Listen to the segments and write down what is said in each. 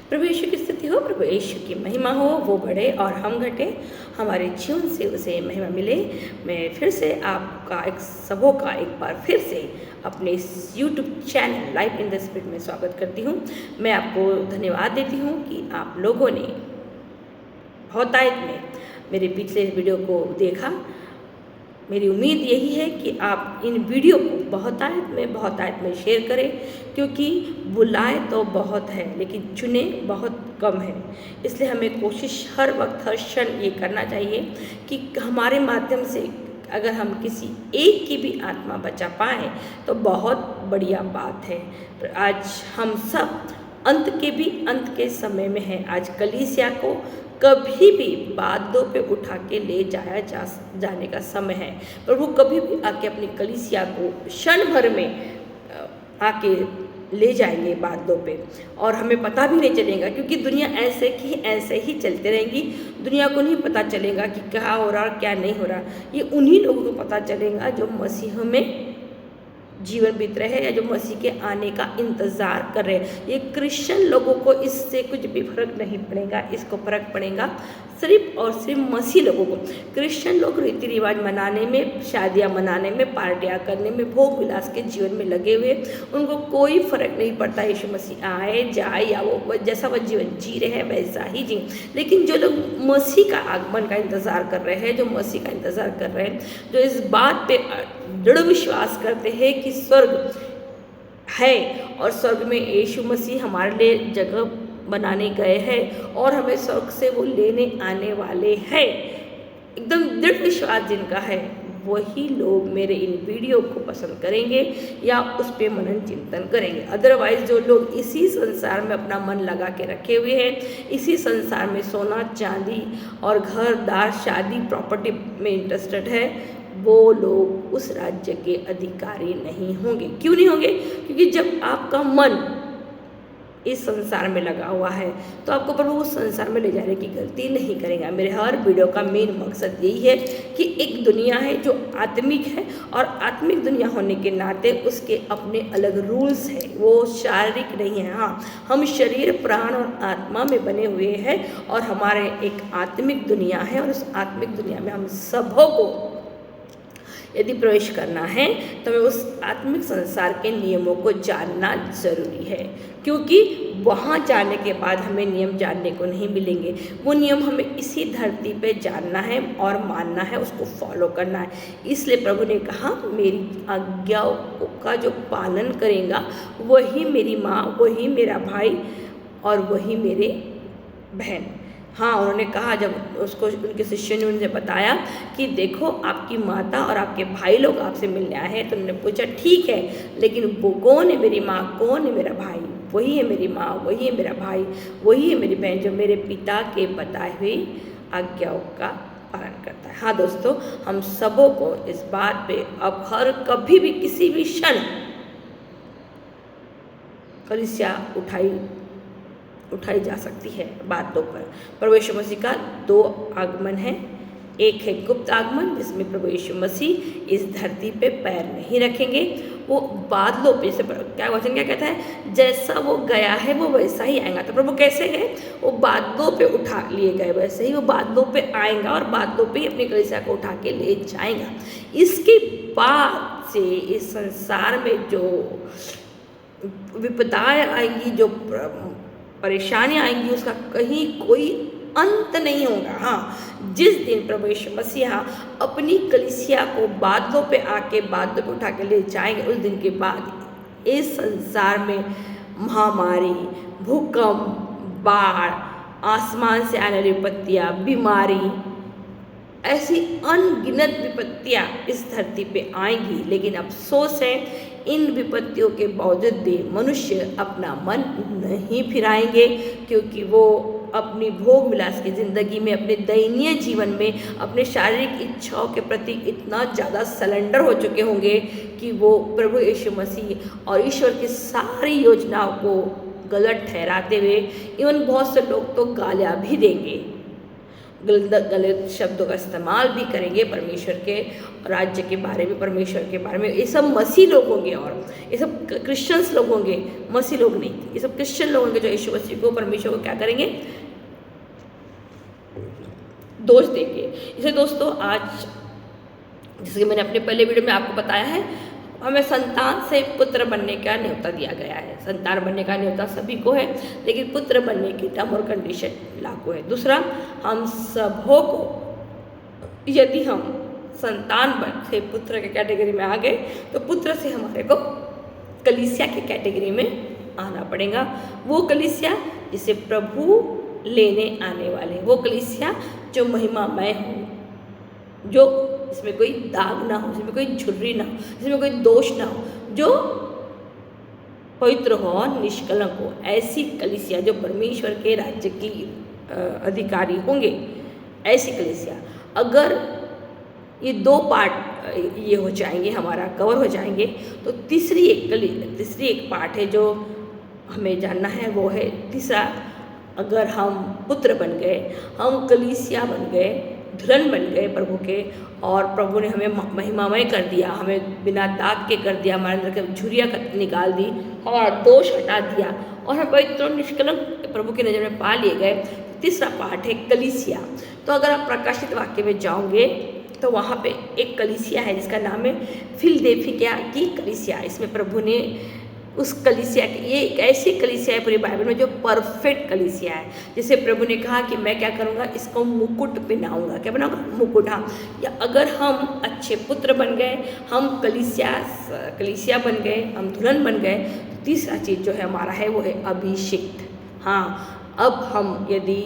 प्रभु यीशु की स्तुति हो, प्रभु यीशु की महिमा हो, वो बढ़े और हम घटे, हमारे जीवन से उसे महिमा मिले। मैं फिर से आपका सबों का एक बार फिर से अपने इस YouTube channel life in the spirit में स्वागत करती हूँ। मैं आपको धन्यवाद देती हूँ कि आप लोगों ने बहुतायत में मेरे पिछले वीडियो को देखा। मेरी उम्मीद यही है कि आप इन वीडियो को बहुतायत में शेयर करें, क्योंकि बुलाए तो बहुत है लेकिन चुने बहुत कम है। इसलिए हमें कोशिश हर वक्त हर क्षण ये करना चाहिए कि हमारे माध्यम से अगर हम किसी एक की भी आत्मा बचा पाएँ तो बहुत बढ़िया बात है। आज हम सब अंत के समय में हैं। आज कलीसिया को कभी भी बातों पे उठा के ले जाने का समय है। प्रभु कभी भी आके अपनी कलीसिया को क्षण भर में आके ले जाएंगे बातों पे, और हमें पता भी नहीं चलेगा, क्योंकि दुनिया ऐसे ही चलते रहेंगी। दुनिया को नहीं पता चलेगा कि क्या हो रहा और क्या नहीं हो रहा। ये उन्हीं लोगों को पता चलेगा जो मसीह में जीवन बीत रहे हैं या जो मसीह के आने का इंतज़ार कर रहे हैं। ये क्रिश्चियन लोगों को इससे कुछ भी फर्क नहीं पड़ेगा। इसको फर्क पड़ेगा सिर्फ और सिर्फ मसीह लोगों को। क्रिश्चियन लोग रीति रिवाज मनाने में, शादियाँ मनाने में, पार्टियाँ करने में, भोग विलास के जीवन में लगे हुए, उनको कोई फर्क नहीं पड़ता यीशु मसीह आए जाए या वो जैसा वह जीवन जी रहे हैं वैसा ही जी। लेकिन जो लोग मसीह का आगमन का इंतज़ार कर रहे हैं, जो मसीह का इंतज़ार कर रहे हैं, जो इस बात पे दृढ़ विश्वास करते हैं कि स्वर्ग है और स्वर्ग में यीशु मसीह हमारे लिए जगह बनाने गए हैं और हमें स्वर्ग से वो लेने आने वाले हैं, एकदम दृढ़ विश्वास जिनका है, वही लोग मेरे इन वीडियो को पसंद करेंगे या उस पर मनन चिंतन करेंगे। अदरवाइज जो लोग इसी संसार में अपना मन लगा के रखे हुए हैं, इसी संसार में सोना चांदी और घर दार शादी प्रॉपर्टी में इंटरेस्टेड है, वो लोग उस राज्य के अधिकारी नहीं होंगे। क्यों नहीं होंगे? क्योंकि जब आपका मन इस संसार में लगा हुआ है तो आपको प्रभु उस संसार में ले जाने की गलती नहीं करेगा। मेरे हर वीडियो का मेन मकसद यही है कि एक दुनिया है जो आत्मिक है, और आत्मिक दुनिया होने के नाते उसके अपने अलग रूल्स हैं, वो शारीरिक नहीं है। हाँ, हम शरीर प्राण और आत्मा में बने हुए हैं और हमारे एक आत्मिक दुनिया है, और उस आत्मिक दुनिया में हम सबों को यदि प्रवेश करना है तो हमें उस आत्मिक संसार के नियमों को जानना जरूरी है, क्योंकि वहाँ जाने के बाद हमें नियम जानने को नहीं मिलेंगे। वो नियम हमें इसी धरती पे जानना है और मानना है, उसको फॉलो करना है। इसलिए प्रभु ने कहा, मेरी आज्ञाओं का जो पालन करेगा वही मेरी माँ, वही मेरा भाई और वही मेरे बहन। हाँ, उन्होंने कहा, जब उसको उनके शिष्यों ने उनसे बताया कि देखो आपकी माता और आपके भाई लोग आपसे मिलने आए हैं, तो उन्होंने पूछा ठीक है, लेकिन वो कौन है मेरी माँ, कौन है मेरा भाई? वही है मेरी माँ, वही है मेरा भाई, वही है मेरी बहन जो मेरे पिता के बताए हुए आज्ञाओं का पालन करता है। हाँ दोस्तों, हम सबों को इस बात पे अब हर कभी भी किसी भी क्षण कलीसिया उठाई जा सकती है बातों पर। प्रभु यीशु मसीह का दो आगमन है। एक है गुप्त आगमन, जिसमें प्रभु यीशु मसीह इस धरती पे पैर नहीं रखेंगे, वो बादलों पे से, क्या वचन क्या कहता है, जैसा वो गया है वो वैसा ही आएगा। तो प्रभु कैसे गए? वो बादलों पे उठा लिए गए, वैसे ही वो बादलों पे आएगा और बादलों पे ही अपनी कलीसिया को उठा के ले जाएगा। इसके बाद से इस संसार में जो विपदाएं आएंगी, जो परेशानियाँ आएंगी, उसका कहीं कोई अंत नहीं होगा। हाँ, जिस दिन प्रभु यीशु मसीह अपनी कलीसिया को बादलों पे आके बादलों पे उठा के ले जाएंगे, उस दिन के बाद इस संसार में महामारी, भूकंप, बाढ़, आसमान से आने वाली विपत्तियाँ, बीमारी, ऐसी अनगिनत विपत्तियाँ इस धरती पे आएंगी। लेकिन अफसोस है, इन विपत्तियों के बावजूद भी मनुष्य अपना मन नहीं फिराएंगे, क्योंकि वो अपनी भोग विलास की ज़िंदगी में, अपने दयनीय जीवन में, अपने शारीरिक इच्छाओं के प्रति इतना ज़्यादा सरेंडर हो चुके होंगे कि वो प्रभु यीशु मसीह और ईश्वर की सारी योजनाओं को गलत ठहराते हुए इवन बहुत से लोग तो गालियाँ भी देंगे। गलत शब्दों का इस्तेमाल भी करेंगे परमेश्वर के राज्य के बारे में, परमेश्वर के बारे में। ये सब मसीह लोग होंगे और ये सब क्रिश्चियंस लोग होंगे, मसीह लोग नहीं। ये सब क्रिश्चियन लोग होंगे जो यीशु मसीह को, परमेश्वर को क्या करेंगे, दोष देंगे। इसे दोस्तों आज जैसे कि मैंने अपने पहले वीडियो में आपको बताया है, हमें संतान से पुत्र बनने का न्योता दिया गया है। संतान बनने का न्योता सभी को है, लेकिन पुत्र बनने की टर्म और कंडीशन लागू है। दूसरा, हम सबों को, यदि हम संतान बन से पुत्र के कैटेगरी में आ गए तो पुत्र से हमारे को कलीसिया की कैटेगरी में आना पड़ेगा। वो कलीसिया जिसे प्रभु लेने आने वाले, वो कलीसिया जो महिमामय हो, जो इसमें कोई दाग ना हो, इसमें कोई झुर्री ना हो, इसमें कोई दोष ना हो, जो पवित्र हो और निष्कलंक हो। ऐसी कलीसिया जो परमेश्वर के राज्य की अधिकारी होंगे, ऐसी कलीसिया। अगर ये दो पार्ट ये हो जाएंगे, हमारा कवर हो जाएंगे, तो तीसरी एक पार्ट है जो हमें जानना है, वो है तीसरा, अगर हम पुत्र बन गए, हम कलीसिया बन गए, दुल्हन बन गए प्रभु के, और प्रभु ने हमें महिमामय कर दिया, हमें बिना दाग के कर दिया, हमारे अंदर की झुर्रियाँ निकाल दी और दोष हटा दिया, और हम पवित्र और निष्कलंक प्रभु की नज़र में पा लिए गए। तीसरा पार्ट है कलीसिया। तो अगर आप प्रकाशित वाक्य में जाओगे तो वहाँ पे एक कलीसिया है जिसका नाम है फिलदेल्फिया की कलीसिया। इसमें प्रभु ने उस कलीसिया, ये एक ऐसी कलीसिया है पूरी बाइबल में जो परफेक्ट कलीसिया है, जिसे प्रभु ने कहा कि मैं क्या करूँगा, इसको मुकुट पहनाऊँगा। क्या बनाऊँगा? मुकुट। हाँ, या अगर हम अच्छे पुत्र बन गए, हम कलीसिया बन गए, हम दुल्हन बन गए, तो तीसरा चीज़ जो है हमारा है वो है अभिषिक्त। हाँ, अब हम यदि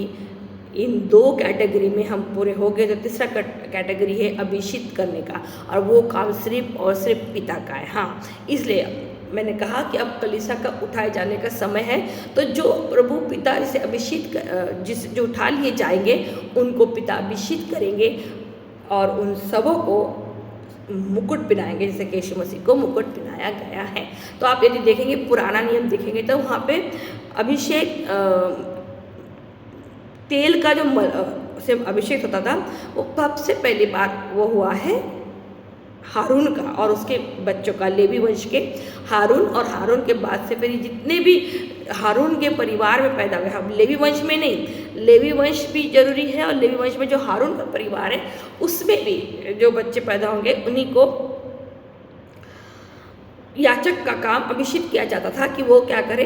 इन दो कैटेगरी में हम पूरे हो गए तो तीसरा कैटेगरी है अभिषिक्त करने का, और वो काम सिर्फ और सिर्फ पिता का है। हाँ, इसलिए मैंने कहा कि अब कलीसिया का उठाए जाने का समय है। तो जो प्रभु पिता जिसे अभिषिक्त जो उठा लिए जाएंगे उनको पिता अभिषिक्त करेंगे और उन सबों को मुकुट पहनाएंगे, जैसे कि यीशु मसीह को मुकुट पहनाया गया है। तो आप यदि देखेंगे पुराना नियम देखेंगे तो वहाँ पे अभिषेक तेल का जो से अभिषेक होता था वो सबसे पहली बार वो हुआ है हारून का और उसके बच्चों का, लेवी वंश के हारून, और हारून के बाद से फिर जितने भी हारून के परिवार में पैदा हुए, हम लेवी वंश में नहीं, लेवी वंश भी जरूरी है, और लेवी वंश में जो हारून का परिवार है उसमें भी जो बच्चे पैदा होंगे उन्हीं को याचक का काम अभिषेक किया जाता था कि वो क्या करे,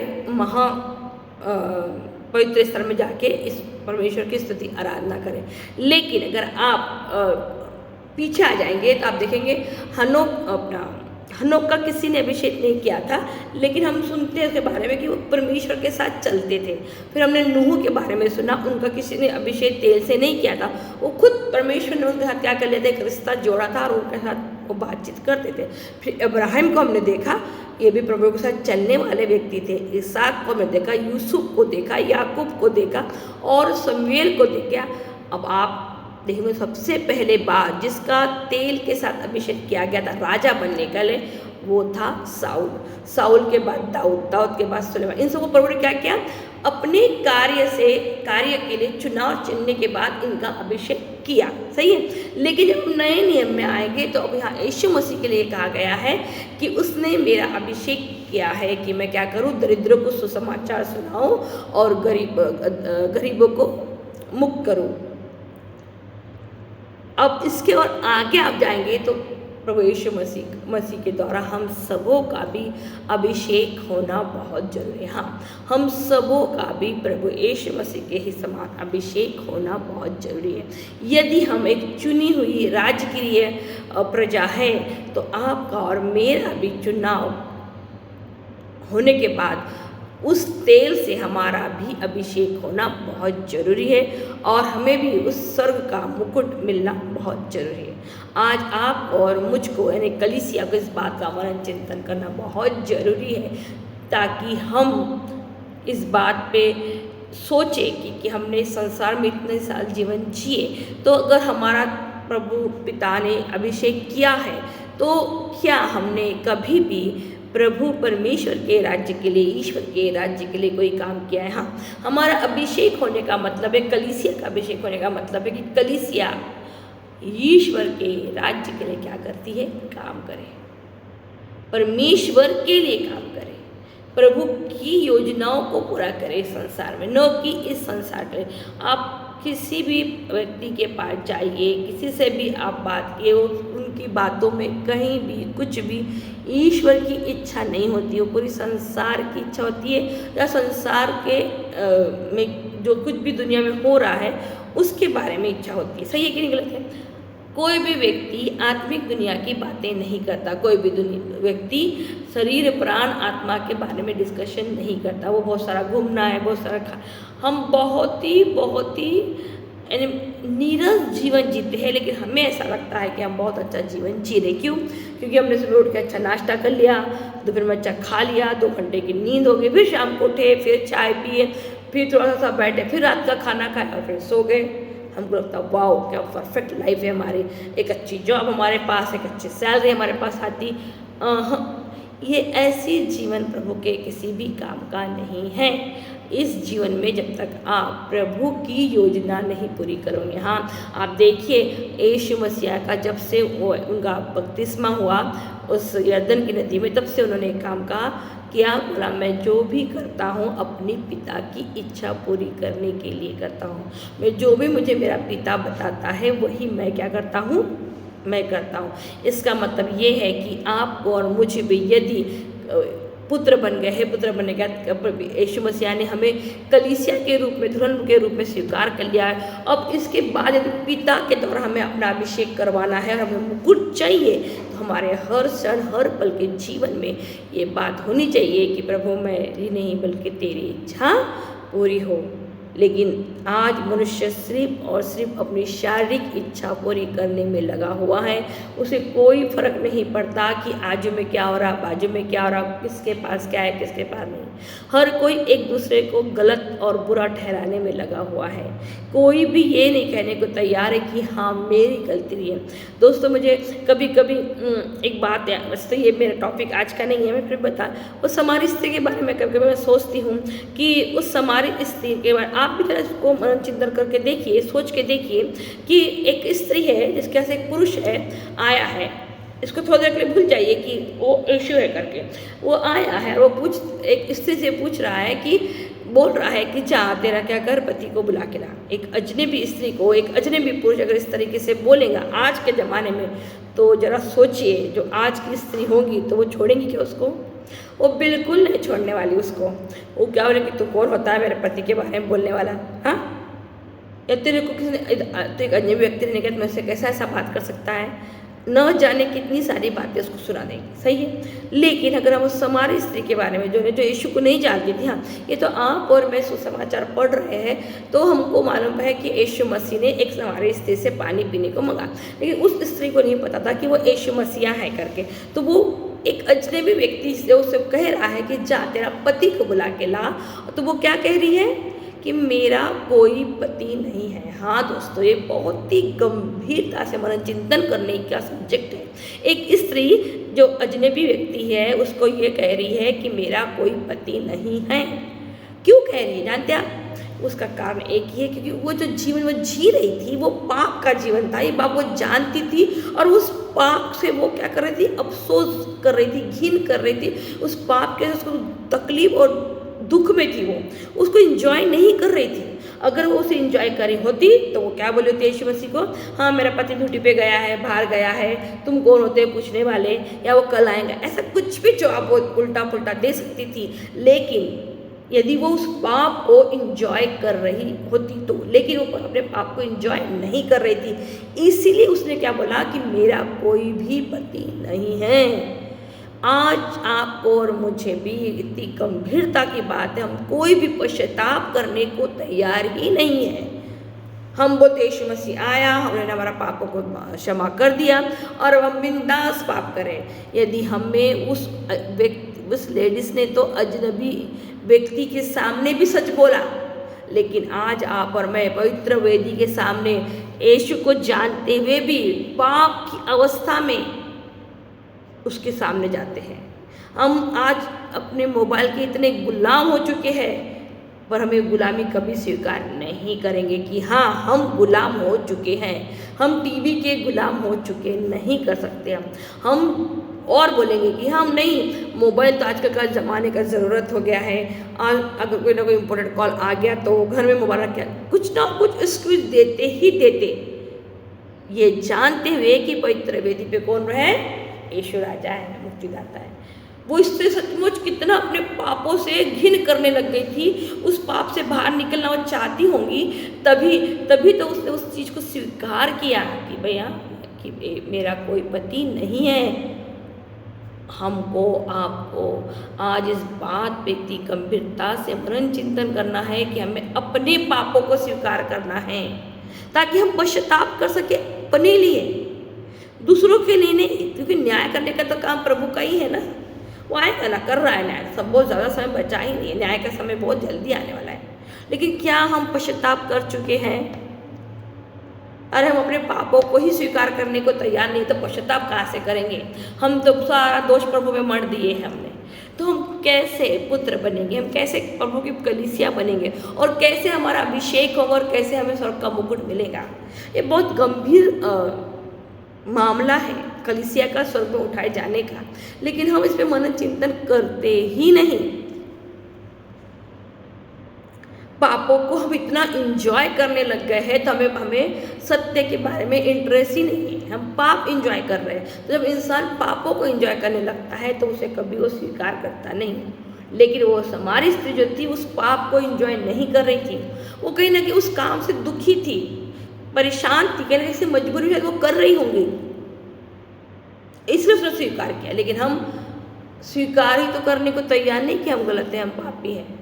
पवित्र स्थल में जाके इस परमेश्वर की स्तुति आराधना करें। लेकिन अगर आप पीछे आ जाएंगे तो आप देखेंगे हनोक का किसी ने अभिषेक नहीं किया था, लेकिन हम सुनते हैं उसके बारे में कि वो परमेश्वर के साथ चलते थे। फिर हमने नूह के बारे में सुना, उनका किसी ने अभिषेक तेल से नहीं किया था, वो खुद परमेश्वर ने उनके साथ क्या कर लेते, एक रिश्ता जोड़ा था और उनके साथ वो बातचीत करते थे। फिर इब्राहिम को हमने देखा, ये भी प्रभु के साथ चलने वाले व्यक्ति थे। इसहाक को हमने देखा, यूसुफ को देखा, याकूब को देखा और शमूएल को देखा। अब आप देखिए सबसे पहले बार जिसका तेल के साथ अभिषेक किया गया था राजा बनने के लिए वो था साउल। साउल के बाद दाऊद, दाऊद के बाद सुलेमान। इन सबको प्रभु ने क्या किया, अपने कार्य के लिए चुनाव चुनने के बाद इनका अभिषेक किया। सही है। लेकिन जब नए नियम में आएंगे तो अब यहाँ यीशु मसीह के लिए कहा गया है कि उसने मेरा अभिषेक किया है कि मैं क्या करूँ, दरिद्रों को सुसमाचार सुनाऊँ और गरीबों को मुक्त करूँ। अब इसके और आगे आप जाएंगे तो प्रभु यीशु मसीह के द्वारा हम सबों का भी अभिषेक होना बहुत जरूरी है। हाँ, हम सबों का भी प्रभु यीशु मसीह के ही समान अभिषेक होना बहुत जरूरी है। यदि हम एक चुनी हुई राजकीय प्रजा है तो आपका और मेरा भी चुनाव होने के बाद उस तेल से हमारा भी अभिषेक होना बहुत जरूरी है और हमें भी उस स्वर्ग का मुकुट मिलना बहुत जरूरी है। आज आप और मुझको यानी कलीसिया को इस बात का मनन चिंतन करना बहुत जरूरी है ताकि हम इस बात पे सोचें कि हमने संसार में इतने साल जीवन जिए तो अगर हमारा प्रभु पिता ने अभिषेक किया है तो क्या हमने कभी भी प्रभु परमेश्वर के राज्य के लिए, ईश्वर के राज्य के लिए कोई काम किया है। हाँ, हमारा अभिषेक होने का मतलब है, कलीसिया का अभिषेक होने का मतलब है कि कलीसिया ईश्वर के राज्य के लिए क्या करती है, काम करे, परमेश्वर के लिए काम करे, प्रभु की योजनाओं को पूरा करे इस संसार में, न कि इस संसार के लिए। आप किसी भी व्यक्ति के पास जाइए, किसी से भी आप बात किए, उनकी बातों में कहीं भी कुछ भी ईश्वर की इच्छा नहीं होती, वो पूरी संसार की इच्छा होती है, या संसार के में जो कुछ भी दुनिया में हो रहा है उसके बारे में इच्छा होती है। सही है कि नहीं, गलत है? कोई भी व्यक्ति आत्मिक दुनिया की बातें नहीं करता, कोई भी व्यक्ति शरीर प्राण आत्मा के बारे में डिस्कशन नहीं करता। वो बहुत सारा घूमना है, बहुत सारा हम बहुत ही नीरस जीवन जीते हैं, लेकिन हमें ऐसा लगता है कि हम बहुत अच्छा जीवन जी रहे। क्यों? क्योंकि हमने सुबह उठ के अच्छा नाश्ता कर लिया, दोपहर में अच्छा खा लिया, 2 घंटे की नींद हो गई, फिर शाम को उठे, फिर चाय पिए, फिर थोड़ा सा बैठे, फिर रात का खाना खाया और फिर सो गए। हमको लगता है वाओ क्या परफेक्ट लाइफ है हमारी, एक अच्छी जॉब हमारे पास, एक अच्छी सैलरी हमारे पास आती। ये ऐसी जीवन प्रभु के किसी भी काम का नहीं है। इस जीवन में जब तक आप प्रभु की योजना नहीं पूरी करोगे। हाँ, आप देखिए यीशु मसीह का जब से वो उनका बपतिस्मा हुआ उस यरदन की नदी में, तब से उन्होंने एक काम कहा, क्या बोला, मैं जो भी करता हूँ अपनी पिता की इच्छा पूरी करने के लिए करता हूँ। मैं जो भी मुझे मेरा पिता बताता है वही मैं क्या करता हूँ, मैं करता हूँ। इसका मतलब ये है कि आपको और मुझे भी यदि पुत्र बन गए हैं, पुत्र बनने के बाद यीशु मसीह ने हमें कलीसिया के रूप में, दुल्हन के रूप में स्वीकार कर लिया है। अब इसके बाद यदि पिता के द्वारा हमें अपना अभिषेक करवाना है और हमें मुकुट चाहिए, तो हमारे हर क्षण हर पल के जीवन में ये बात होनी चाहिए कि प्रभु मेरी नहीं बल्कि तेरी इच्छा पूरी हो। लेकिन आज मनुष्य सिर्फ और सिर्फ अपनी शारीरिक इच्छा पूरी करने में लगा हुआ है। उसे कोई फर्क नहीं पड़ता कि आजू में क्या हो रहा, बाजू में क्या हो रहा, किसके पास क्या है, किसके पास नहीं। हर कोई एक दूसरे को गलत और बुरा ठहराने में लगा हुआ है। कोई भी ये नहीं कहने को तैयार है कि हाँ मेरी गलती है। दोस्तों, मुझे कभी कभी एक बात है, वैसे ये मेरा टॉपिक आज का नहीं है, मैं फिर बता, उस समारी स्त्री के बारे में कभी कभी मैं सोचती हूँ कि उस समारी स्त्री के बारे आप भी जरा इसको मन चिंतन करके देखिए, सोच के देखिए कि एक स्त्री है जिसके पास एक पुरुष है, आया है, इसको थोड़ी देर के लिए भूल जाइए कि वो यीशु है करके, वो आया है, वो एक स्त्री से पूछ रहा है कि बोल रहा है कि जा तेरा क्या कर, पति को बुला के ला। एक अजनबी स्त्री को एक अजनबी पुरुष अगर इस तरीके से बोलेगा आज के ज़माने में, तो ज़रा सोचिए जो आज की स्त्री होंगी तो वो छोड़ेंगी क्या उसको? वो बिल्कुल नहीं छोड़ने वाली उसको। वो क्या बोलेंगे, तू कौन होता है मेरे पति के बारे में बोलने वाला? हाँ, या तेरे को किसी ने, तो एक अजनबी व्यक्ति ने कहा मैं से कैसा ऐसा बात कर सकता है, न जाने कितनी सारी बातें उसको सुना देंगी। सही है। लेकिन अगर हम उस समारी स्त्री के बारे में जो यीशु को नहीं जानती थी, हाँ ये तो आप और मैं सुसमाचार पढ़ रहे हैं तो हमको मालूम है कि यीशु मसीह ने एक समारी स्त्री से पानी पीने को मांगा, लेकिन उस स्त्री को नहीं पता था कि वो यीशु मसीह है करके। तो वो एक अजनबी व्यक्ति से उसे कह रहा है कि जा तेरा पति को बुला के ला, तो वो क्या कह रही है कि मेरा कोई पति नहीं है। हाँ दोस्तों, ये बहुत ही गंभीरता से मन चिंतन करने का सब्जेक्ट है। एक स्त्री जो अजनबी व्यक्ति है उसको ये कह रही है कि मेरा कोई पति नहीं है। क्यों कह रही है जानते आप? उसका कारण एक ही है, क्योंकि वो जो जीवन वो जी रही थी वो पाप का जीवन था। ये बात वो जानती थी और उस पाप से वो क्या कर रही थी, अफसोस कर रही थी, घिन कर रही थी। उस पाप के उसको तकलीफ और दुख में थी, वो उसको एंजॉय नहीं कर रही थी। अगर वो उसे एंजॉय करी होती तो वो क्या बोली होती यीशु मसीह को, हाँ मेरा पति ड्यूटी पे गया है, बाहर गया है, तुम कौन होते हो पूछने वाले, या वो कल आएंगे, ऐसा कुछ भी जवाब वो उल्टा पुल्टा दे सकती थी। लेकिन यदि वो उस पाप को एंजॉय कर रही होती तो, लेकिन वो अपने पाप को एंजॉय नहीं कर रही थी, इसीलिए उसने क्या बोला कि मेरा कोई भी पति नहीं है। आज आपको और मुझे भी इतनी गंभीरता की बात है, हम कोई भी पश्चाताप करने को तैयार ही नहीं है। हम बोलते यीशु मसीह आया, उन्होंने हमारा पापों को क्षमा कर दिया और अब हम बिंदास पाप करें। यदि हमें उस लेडीज ने तो अजनबी व्यक्ति के सामने भी सच बोला, लेकिन आज आप और मैं पवित्र वेदी के सामने यीशु को जानते हुए भी पाप की अवस्था में उसके सामने जाते हैं। हम आज अपने मोबाइल के इतने गुलाम हो चुके हैं, पर हमें गुलामी कभी स्वीकार नहीं करेंगे कि हाँ हम गुलाम हो चुके हैं, हम टीवी के गुलाम हो चुके नहीं कर सकते हम और बोलेंगे कि हम नहीं, मोबाइल तो आजकल का ज़माने का ज़रूरत हो गया है। आज अगर कोई ना कोई इम्पोर्टेंट कॉल आ गया तो घर में मोबाइल रख के कुछ ना कुछ एक्सक्यूज देते ही देते, ये जानते हुए कि पवित्र वेदी पे कौन रहे, यीशु राजा है, मुक्तिदाता है। वो इससे सचमुच कितना अपने पापों से घिन करने लग गई थी, उस पाप से बाहर निकलना वो चाहती होंगी, तभी तो उसने उस चीज़ को स्वीकार किया कि भैया कि मेरा कोई पति नहीं है। हमको आपको आज इस बात पे इतनी गंभीरता से मनन चिंतन करना है कि हमें अपने पापों को स्वीकार करना है, ताकि हम पश्चाताप कर सके अपने लिए, दूसरों के लिए नहीं। क्योंकि न्याय करने का तो काम प्रभु का ही है ना, वो आएगा ना, कर रहा है न्याय। सब बहुत ज़्यादा समय बचा ही नहीं है, न्याय का समय बहुत जल्दी आने वाला है। लेकिन क्या हम पश्चाताप कर चुके हैं? अरे हम अपने पापों को ही स्वीकार करने को तैयार नहीं, तो पश्चाताप कहाँ से करेंगे? हम तो सारा दोष प्रभु में मर दिए हैं हमने, तो हम कैसे पुत्र बनेंगे, हम कैसे प्रभु की कलीसिया बनेंगे, और कैसे हमारा अभिषेक होगा, और कैसे हमें स्वर्ग का मुकुट मिलेगा? ये बहुत गंभीर मामला है कलीसिया का स्वर्ग में उठाए जाने का, लेकिन हम इस पे मनन चिंतन करते ही नहीं। पापों को हम इतना इंजॉय करने लग गए हैं, तो हमें सत्य के बारे में इंटरेस्ट ही नहीं है, हम पाप इंजॉय कर रहे हैं। तो जब इंसान पापों को इंजॉय करने लगता है तो उसे कभी वो स्वीकार करता नहीं। लेकिन वो हमारी स्त्री जो थी उस पाप को इंजॉय नहीं कर रही थी, वो कहीं ना कहीं उस काम से दुखी थी, परेशान थी, कहीं ना कहीं मजबूरी है वो कर रही होंगी, इसलिए उसने स्वीकार किया। लेकिन हम स्वीकार ही तो करने को तैयार नहीं कि हम गलत हैं, हम पापी हैं।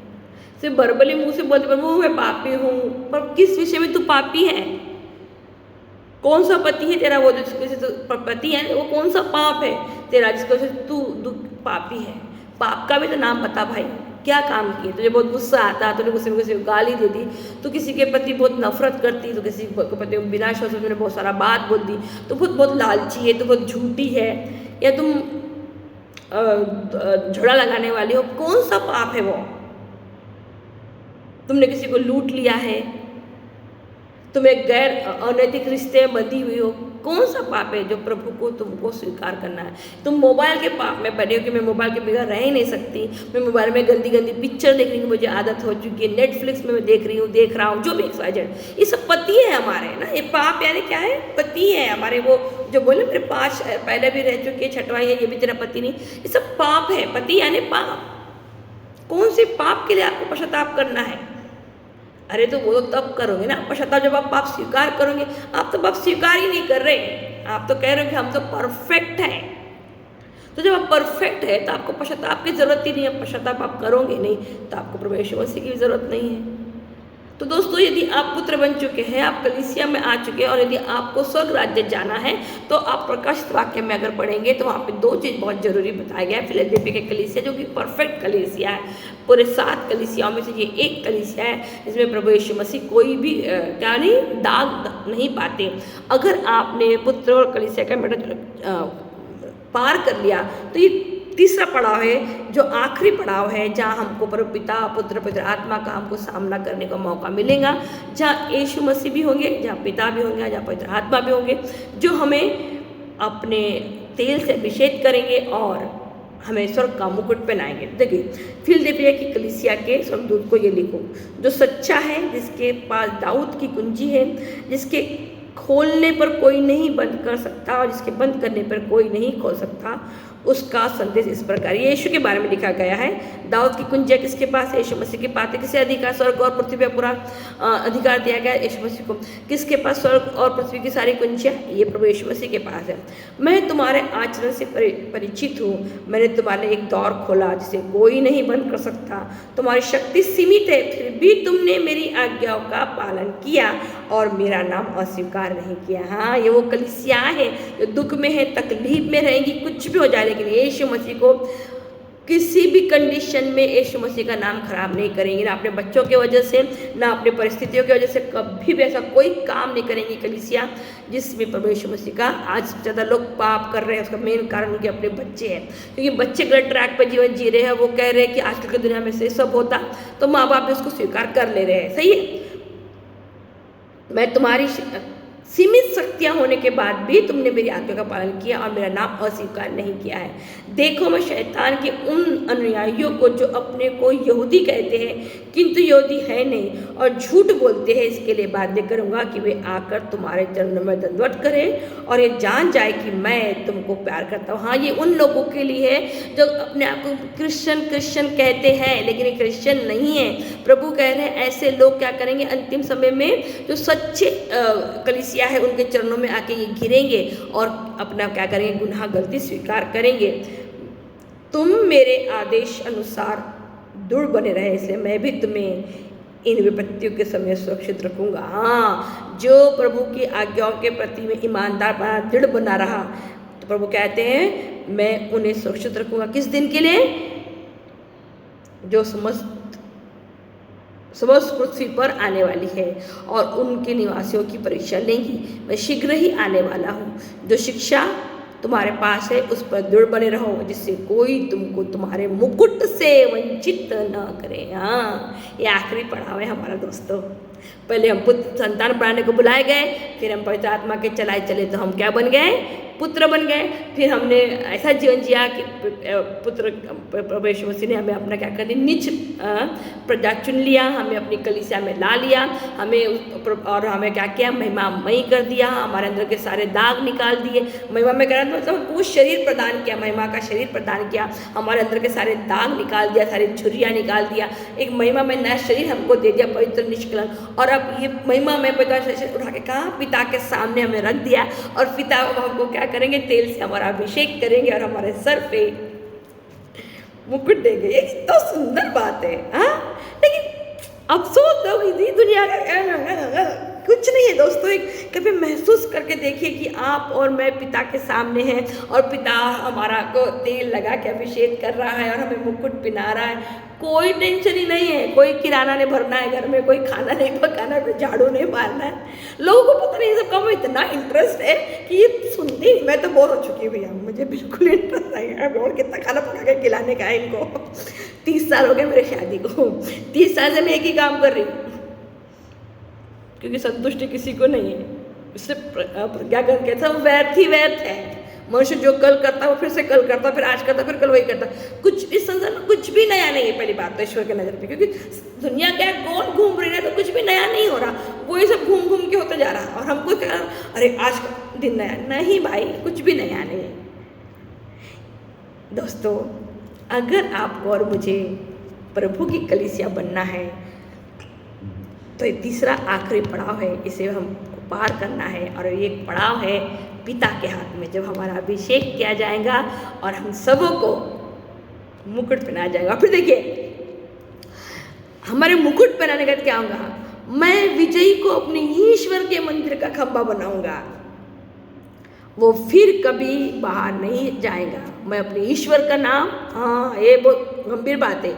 सिर्फ बरबली मुंह से बोलते प्रभु मैं पापी हूँ, पर किस विषय में तू पापी है? कौन सा पति है तेरा वो जिसके से तू पति है, वो कौन सा पाप है तेरा जिसको से तू पापी है? पाप का भी तो नाम बता भाई, क्या काम किए? तुझे बहुत गुस्सा आता, तूने गुस्से में किसी को गाली दे दी, तो किसी के प्रति बहुत नफरत करती, तो किसी के प्रति बिना सोचे तुमने बहुत सारा बात बोल दी, तो बहुत लालची है, तो बहुत झूठी है, या तुम झगड़ा लगाने वाली हो, कौन सा पाप है वो? तुमने किसी को लूट लिया है, तुम एक गैर अनैतिक रिश्ते में बंधी हुई हो, कौन सा पाप है जो प्रभु को तुमको स्वीकार करना है? तुम मोबाइल के पाप में पड़े हो कि मैं मोबाइल के बगैर रह ही नहीं सकती, मैं मोबाइल में गंदी गंदी पिक्चर देखने की मुझे आदत हो चुकी है, नेटफ्लिक्स में मैं देख रहा हूँ, जो भी XYZ, ये सब पति है हमारे ना। ये पाप यानी क्या है? पति है हमारे। वो जो बोले मेरे 5 पहले भी रह चुके, छठवां है, ये भी तेरा पति नहीं, ये सब पाप है। पति यानी पाप। कौन से पाप के लिए आपको पश्चाताप करना है? अरे तो वो तो तब करोगे ना पश्चाताप जब आप पाप स्वीकार करोगे। आप तो पाप स्वीकार ही नहीं कर रहे, आप तो कह रहे हो कि हम तो परफेक्ट हैं। तो जब आप परफेक्ट है तो आपको पश्चाताप की जरूरत ही नहीं है। पश्चाताप आप करोगे नहीं तो आपको प्रभु यीशु मसीह की भी जरूरत नहीं है। तो दोस्तों, यदि आप पुत्र बन चुके हैं, आप कलीसिया में आ चुके हैं, और यदि आपको स्वर्ग राज्य जाना है, तो आप प्रकाशित वाक्य में अगर पढ़ेंगे तो वहाँ पे 2 चीज़ बहुत जरूरी बताया गया है। फिलदेल्फिया के कलीसिया जो कि परफेक्ट कलीसिया है, पूरे 7 कलीसियाओं में से ये एक कलीसिया है जिसमें प्रभु यीशु मसीह कोई भी क्या नहीं दाग नहीं पाते। अगर आपने पुत्र और कलीसिया का मैटर पार कर लिया तो ये तीसरा पड़ाव है, जो आखिरी पड़ाव है, जहाँ हमको परम पिता, पुत्र, पवित्र आत्मा का हमको सामना करने का मौका मिलेगा, जहाँ यीशु मसीह भी होंगे, जहाँ पिता भी होंगे, जहाँ पवित्र आत्मा भी होंगे, जो हमें अपने तेल से अभिषेक करेंगे और हमें स्वर्ग का मुकुट पहनाएंगे। देखिए, फिलदेल्फिया की कलीसिया के स्वर्गदूत को ये लिखो, जो सच्चा है, जिसके पास दाऊद की कुंजी है, जिसके खोलने पर कोई नहीं बंद कर सकता और जिसके बंद करने पर कोई नहीं खोल सकता, उसका संदेश इस प्रकार। ये यीशु के बारे में लिखा गया है। दाऊद की कुंजिया किसके पास है? यीशु मसीह के पास है। किसे अधिकार? स्वर्ग और पृथ्वी पर पूरा अधिकार दिया गया यीशु मसीह को। किसके पास स्वर्ग और पृथ्वी की सारी कुंजियाँ? ये प्रभु यीशु मसीह के पास है। मैं तुम्हारे आचरण से परिचित हूँ, मैंने तुम्हारे एक दौर खोला जिसे कोई नहीं बंद कर सकता। तुम्हारी शक्ति सीमित है, फिर भी तुमने मेरी आज्ञाओं का पालन किया और मेरा नाम अस्वीकार नहीं किया। हाँ, ये वो कलीसिया है जो दुख में है, तकलीफ में रहेंगी, कुछ भी हो जाए, लेकिन यीशु मसीह को किसी भी कंडीशन में यीशु मसीह का नाम खराब नहीं करेंगे, ना अपने बच्चों की वजह से, ना अपने परिस्थितियों की वजह से, कभी भी ऐसा कोई काम नहीं करेंगी कलीसिया जिसमें प्रभु यीशु मसीह का। आज ज़्यादा लोग पाप कर रहे हैं, उसका मेन कारण उनके अपने बच्चे हैं, क्योंकि बच्चे गलत ट्रैक पर जीवन जी रहे हैं। वो कह रहे हैं कि आजकल की दुनिया में से सब होता, तो माँ बाप भी उसको स्वीकार कर ले रहे हैं। सही है, मैं तुम्हारी सीमित शक्तियाँ होने के बाद भी तुमने मेरी आज्ञा का पालन किया और मेरा नाम अस्वीकार नहीं किया है। देखो, मैं शैतान के उन अनुयायियों को जो अपने को यहूदी कहते हैं किंतु यहूदी है नहीं और झूठ बोलते हैं, इसके लिए बाध्य करूँगा कि वे आकर तुम्हारे चरणों में दंडवत करें और ये जान जाए कि मैं तुमको प्यार करता हूँ। हाँ, ये उन लोगों के लिए है जो अपने आप को क्रिश्चियन कहते हैं, लेकिन ये क्रिश्चियन नहीं है। प्रभु कह रहे हैं ऐसे लोग क्या करेंगे अंतिम समय में, जो सच्चे कलीसिया है उनके चरणों में आके ये गिरेंगे और अपना क्या करेंगे, गुनाह गलती स्वीकार करेंगे। तुम मेरे आदेश अनुसार दृढ़ बने रहे, इसलिए मैं भी तुम्हें इन विपत्तियों के समय सुरक्षित रखूंगा। हाँ, जो प्रभु की आज्ञाओं के प्रति में ईमानदार बना, दृढ़ बना रहा, तो प्रभु कहते हैं मैं उन्हें सुरक्षित रखूंगा। किस दिन के लिए? जो समस्त पृथ्वी पर आने वाली है और उनके निवासियों की परीक्षा लेंगी। मैं शीघ्र ही आने वाला हूँ। जो शिक्षा तुम्हारे पास है उस पर दृढ़ बने रहो, जिससे कोई तुमको तुम्हारे मुकुट से वंचित न करे। हाँ, ये आखिरी पड़ाव है हमारा दोस्तों। पहले हम पुत्र संतान बनाने को बुलाए गए, फिर हम पवित्र आत्मा के चलाए चले तो हम क्या बन गए? पुत्र बन गए। फिर हमने ऐसा जीवन जिया कि पुत्र प्रभु यीशु मसीह ने हमें अपना क्या कर दिया, नीच प्रजा चुन लिया, हमें अपनी कलीसिया में ला लिया, और हमें क्या किया, महिमामयी कर दिया, हमारे अंदर के सारे दाग निकाल दिए। महिमा में करा मतलब हमको शरीर प्रदान किया, महिमा का शरीर प्रदान किया, हमारे अंदर के सारे दाग निकाल दिया, सारी झुर्रियाँ निकाल दिया, एक महिमा में नया शरीर हमको दे दिया, पवित्र निष्कलंक। और अब ये महिमा में पवित्र शरीर उठा के कहा पिता के सामने हमें रख दिया, और पिता हमको क्या करेंगे, तेल से हमारा अभिषेक करेंगे और हमारे सर पे मुकुट देंगे। ये तो सुंदर बात है। हाँ, लेकिन अफसोस लोग इसी दुनिया का कुछ नहीं है दोस्तों। एक कभी महसूस करके देखिए कि आप और मैं पिता के सामने हैं और पिता हमारा को तेल लगा के अभिषेक कर रहा है और हमें मुकुट पहना रहा है। कोई टेंशन ही नहीं है, कोई किराना नहीं भरना है घर में, कोई खाना नहीं पकाना, कोई झाड़ू नहीं मारना है। लोगों को पता नहीं, सब काम में इतना इंटरेस्ट है कि ये सुनती नहीं। मैं तो बोर हो चुकी हूँ भैया, मुझे बिल्कुल इंटरेस्ट नहीं है। और कितना खाना पका के खिलाने का है इनको। 30 साल हो गए मेरे शादी को, 30 साल से मैं एक ही काम कर रही हूँ, क्योंकि संतुष्टि किसी को नहीं है। इससे क्या करके सब व्यर्थ ही व्यर्थ है। मनुष्य जो कल करता वो फिर से कल करता, फिर आज करता, फिर कल वही करता। कुछ इस संसार में कुछ भी नया नहीं है, पहली बात तो ईश्वर के नज़र पे, क्योंकि दुनिया क्या गोल घूम रही है, तो कुछ भी नया नहीं हो रहा, वही सब घूम घूम के होते जा रहा। और हमको क्या, अरे आज का दिन नया नहीं भाई, कुछ भी नया नहीं है। दोस्तों, अगर आपको और मुझे प्रभु की कलीसिया बनना है तो ये तीसरा आखिरी पड़ाव है, इसे हमको पार करना है। और ये पड़ाव है पिता के हाथ में, जब हमारा अभिषेक किया जाएगा और हम सबों को मुकुट पहनाया जाएगा। फिर देखिए, हमारे मुकुट पहनाने का क्या होगा, मैं विजयी को अपने ईश्वर के मंदिर का खंभा बनाऊंगा, वो फिर कभी बाहर नहीं जाएगा। मैं अपने ईश्वर का नाम, हाँ ये बहुत गंभीर बात है,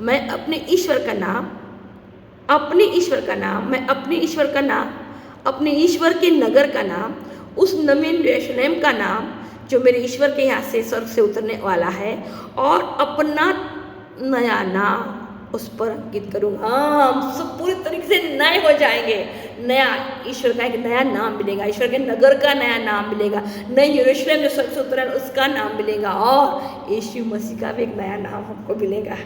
मैं अपने ईश्वर का नाम, अपने ईश्वर का नाम, मैं अपने ईश्वर का नाम, अपने ईश्वर के नगर का नाम, उस नवीन यरूशलेम का नाम जो मेरे ईश्वर के यहाँ से स्वर्ग से उतरने वाला है, और अपना नया नाम उस पर अंकित करूँगा। हाँ, हम सब पूरी तरीके से नए हो जाएंगे। नया ईश्वर का एक नया नाम मिलेगा, ईश्वर के नगर का नया नाम मिलेगा, नई यरूशलेम जो स्वर्ग से उतरा उसका नाम मिलेगा, और यीशु मसीह का भी एक नया नाम हमको मिलेगा।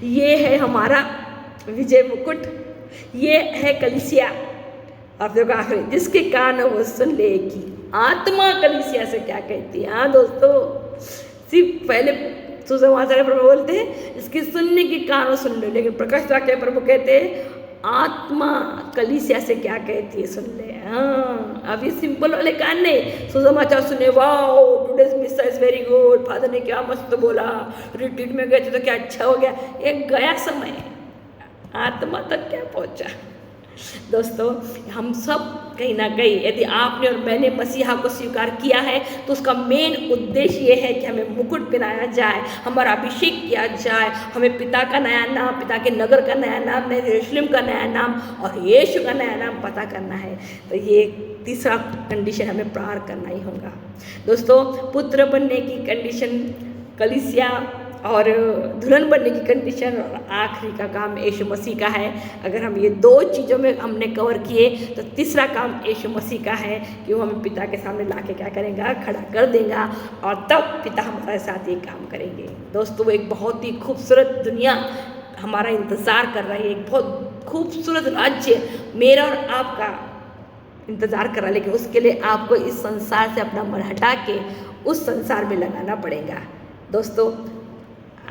ये है हमारा विजय मुकुट, ये है कलीसिया। और देखो आखिरी, जिसके कान वो सुन ले कि आत्मा कलीसिया से क्या कहती है। हाँ दोस्तों, सिर्फ पहले सुसमाचार प्रभु बोलते हैं इसकी सुनने की कान सुन लो, लेकिन प्रकाश वाक्य प्रभु कहते हैं आत्मा कलीसिया से क्या कहती है सुन ले। हाँ, अभी सिंपल वाले कान नहीं, सुसमाचार सुने, wow today's miss is very good, father ने क्या मस्त बोला, रिट्रीट में गए थे तो क्या अच्छा हो गया, एक गया समय, आत्मा तक क्या पहुंचा। दोस्तों, हम सब कहीं ना कहीं यदि आपने और मैंने मसीहा को स्वीकार किया है तो उसका मेन उद्देश्य ये है कि हमें मुकुट पहनाया जाए, हमारा अभिषेक किया जाए, हमें पिता का नया नाम, पिता के नगर का नया नाम, नए यरूशलेम का नया नाम और यीशु का नया नाम पता करना है। तो ये तीसरा कंडीशन हमें पार करना ही होगा। दोस्तों, पुत्र बनने की कंडीशन, कलीसिया और दुल्हन बनने की कंडीशन, और आखिरी का काम यीशु मसीह का है। अगर हम ये दो चीज़ों में हमने कवर किए तो तीसरा काम यीशु मसीह का है कि वो हमें पिता के सामने लाके क्या करेगा, खड़ा कर देगा और तब पिता हमारे साथ ये काम करेंगे। दोस्तों, एक बहुत ही खूबसूरत दुनिया हमारा इंतज़ार कर रही है, एक बहुत खूबसूरत राज्य मेरा और आपका इंतज़ार कर रहा है, लेकिन उसके लिए आपको इस संसार से अपना मन हटा के उस संसार में लगाना पड़ेगा। दोस्तों,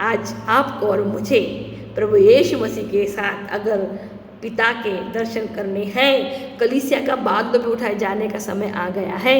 आज आपको और मुझे प्रभु यीशु मसीह के साथ अगर पिता के दर्शन करने हैं, कलीसिया का बादलों पे उठाए जाने का समय आ गया है,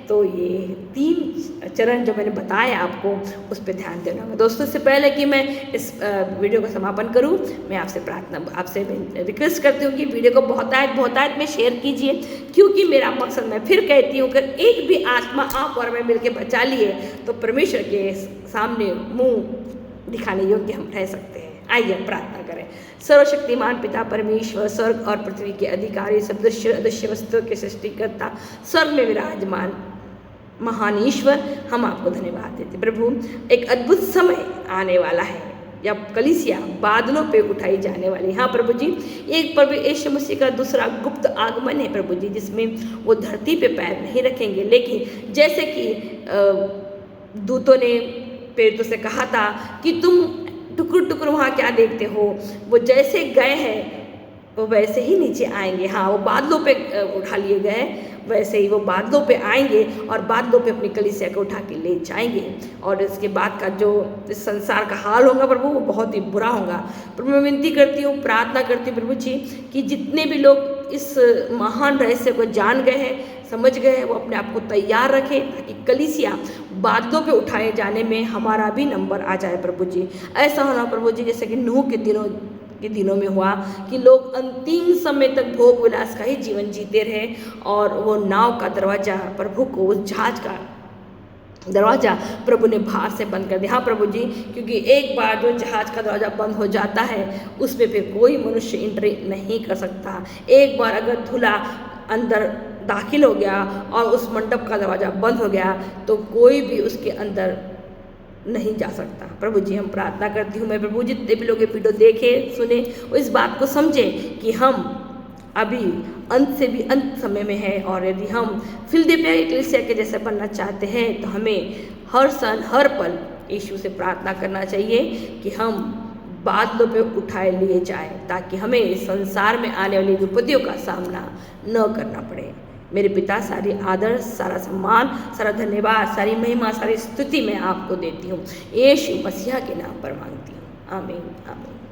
तो ये 3 चरण जो मैंने बताया आपको उस पर ध्यान देना होगा। दोस्तों, इससे पहले कि मैं इस वीडियो का समापन करूं, मैं आपसे रिक्वेस्ट करती हूं कि वीडियो को बहुतायत में शेयर कीजिए, क्योंकि मेरा मकसद, मैं फिर कहती हूँ, अगर एक भी आत्मा आप और मैं मिलकर बचा लिए तो परमेश्वर के सामने मुँह दिखाने योग्य हम रह सकते हैं। आइए प्रार्थना करें। सर्वशक्तिमान पिता परमेश्वर, स्वर्ग और पृथ्वी के अधिकारी, सब दृश्य अदृश्य वस्तुओं के सृष्टिकर्ता, स्वर्ग में विराजमान महान ईश्वर, हम आपको धन्यवाद देते। प्रभु, एक अद्भुत समय आने वाला है जब कलीसिया बादलों पे उठाई जाने वाली। हाँ प्रभु जी, एक प्रभु यीशु मसीह का दूसरा गुप्त आगमन है प्रभु जी, जिसमें वो धरती पे पैर नहीं रखेंगे, लेकिन जैसे कि दूतों ने प्रेरितों से कहा था कि तुम टुकड़ टुकड़ वहाँ क्या देखते हो, वो जैसे गए हैं वो वैसे ही नीचे आएंगे। हाँ, वो बादलों पे उठा लिए गए, वैसे ही वो बादलों पे आएंगे और बादलों पे अपनी कलीसिया को उठा के ले जाएंगे। और इसके बाद का जो इस संसार का हाल होगा प्रभु, वो बहुत ही बुरा होगा। प्रभु, मैं विनती करती हूँ, प्रार्थना करती हूँ प्रभु जी कि जितने भी लोग इस महान रहस्य को जान गए हैं, समझ गए हैं, वो अपने आप को तैयार रखें ताकि कलीसिया बादलों पे उठाए जाने में हमारा भी नंबर आ जाए प्रभु जी। ऐसा होना प्रभु जी जैसे कि नूह के दिनों में हुआ कि लोग अंतिम समय तक भोग विलास का ही जीवन जीते रहे और वो नाव का दरवाजा प्रभु को, उस जहाज का दरवाजा प्रभु ने बाहर से बंद कर दिया। हाँ प्रभु जी, क्योंकि एक बार जो जहाज का दरवाजा बंद हो जाता है उसमें फिर कोई मनुष्य एंट्री नहीं कर सकता। एक बार अगर धुला अंदर दाखिल हो गया और उस मंडप का दरवाज़ा बंद हो गया तो कोई भी उसके अंदर नहीं जा सकता। प्रभु जी, हम प्रार्थना करती हूँ, मैं प्रभु जी जितने भी लोग ये वीडियो देखें, सुने, और इस बात को समझें कि हम अभी अंत से भी अंत समय में है, और यदि हम फिलदिलफिया की कलीसिया के जैसे बनना चाहते हैं तो हमें हर क्षण हर पल यीशु से प्रार्थना करना चाहिए कि हम बादलों पे उठाए लिए जाए ताकि हमें इस संसार में आने वाली विपत्तियों का सामना न करना पड़े। मेरे पिता, सारी आदर, सारा सम्मान, सारा धन्यवाद, सारी महिमा, सारी स्तुति मैं आपको देती हूँ, यीशु मसीहा के नाम पर मांगती हूँ। आमीन आमीन।